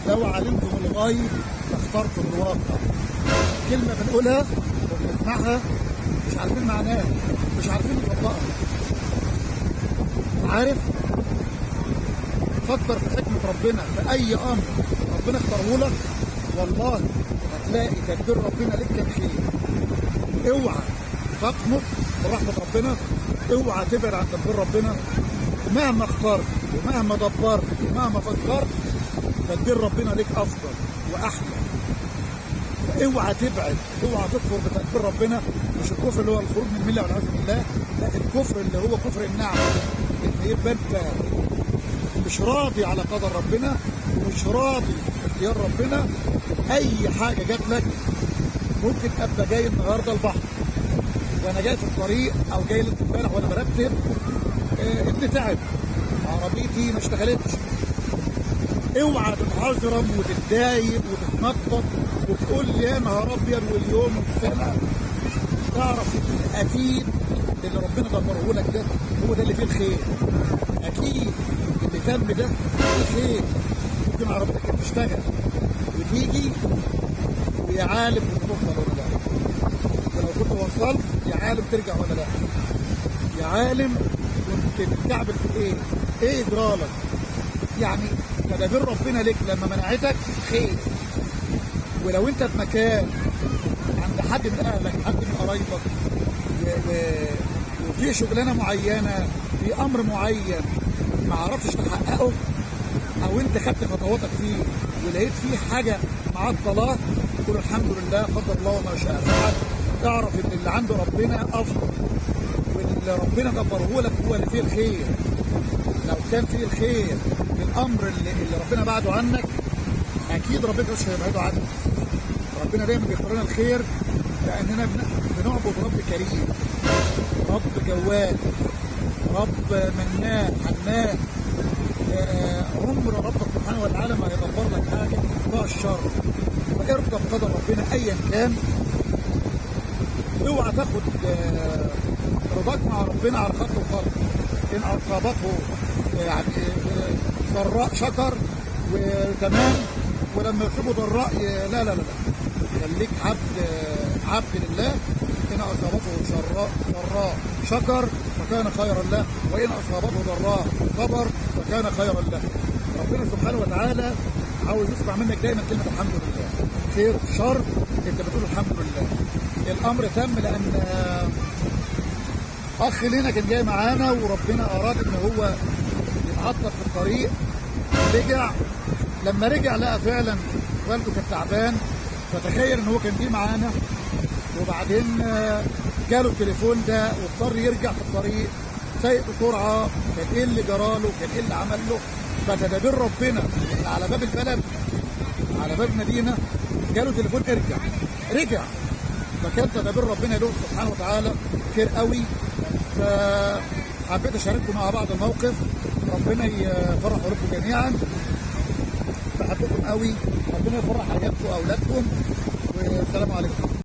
لو علمتم الغيب لاخترتم الواقع. كلمة بنقولها وبنسمعها مش عارفين معناها، مش عارفين نطبقها. عارف؟ فكر في حكمة ربنا في أي أمر ربنا اختاره لك، والله هتلاقي تدبير ربنا لك كان خير. اوعى تقنط برحمة ربنا، اوعى تبعد عن تدبير ربنا. ومهما اخترت ومهما دبرت ومهما فكرت تدبير ربنا لك أفضل وأحلى. اوعى تبعد، اوعى تكفر بتدبير ربنا. مش الكفر اللي هو الخروج من المله والعياذ بالله، لا، الكفر اللي هو كفر النعمه، ان يبقى انت مش راضي على قدر ربنا ومش راضي باختيار ربنا. اي حاجه جات لك، ممكن ابقى جاي النهارده البحر وانا جاي في الطريق، او جاي لك امبارح وانا برتب، ابني تعب، عربيتي ما اشتغلتش. اوعى تتعذرم وتتضايق وتتنطط وتقول يا نهار ابيض واليوم والسنه. تعرف اكيد اللي ربنا دبره لك ده هو ده اللي فيه الخير. اكيد اللي تم ده فيه خير. ممكن عربيتك تشتغل وتيجي ويا عالم كنت توصل ولا لا، ولو كنت وصلت يا عالم ترجع ولا لا، يا عالم كنت بتكعبل في ايه؟ ايه جرالك؟ يعني تدابير ربنا لك لما منعتك خير. ولو انت في مكان عند حد من اهلك، حد من قرايبك، وفي شغلانه معينه، في امر معين ما عرفتش تحققه، او انت خدت خطواتك فيه ولقيت فيه حاجه معطلاه، تقول الحمد لله قدر الله وما شاء فعل. تعرف ان اللي عند ربنا افضل، واللي ربنا دبره لك هو اللي فيه الخير. لو كان فيه الخير في الامر اللي ربنا بعده عنك، اكيد ربنا مش هيبعده عنك. ربنا دايما بيختار لنا الخير، لاننا بنعبد رب كريم، رب جواد، رب منان حنان. عمر ربك سبحانه وتعالى ما هيدبر لك حاجه بتاع الشر. فارضى بقدر ربنا ايا كان. اوعى تاخد رضاك مع ربنا على خط الخط. ان اصابته يعني ضراء شكر وتمام، ولما يصيبه ضراء لا لا لا، خليك عبد لله. ان اصابته ضراء شكر فكان خيرا له، وان اصابته ضراء صبر فكان خيرا له. ربنا سبحانه وتعالى عاوز يسمع منك دايما كلمه الحمد لله. خير شر انت بتقول الحمد لله. الامر تم لان اخ لنا كان جاي معانا، وربنا اراد ان هو يتعطل في الطريق. رجع، لما رجع لقى فعلا والده كان تعبان. فتخيل ان هو كان جه معانا، وبعدين جاله التليفون ده واضطر يرجع في الطريق سايق بسرعه. كان ايه اللي جراله؟ كان ايه اللي عمل له؟ فتدابير ربنا اللي على باب البلد، على باب المدينه، جاله تليفون ارجع. رجع. فكان تدابير ربنا له سبحانه وتعالى خير قوي. فحبيت اشارككم مع بعض الموقف. ربنا يفرح قلوبكم جميعا. بحبكم قوي. ربنا يفرح حياتكم واولادكم. والسلام عليكم.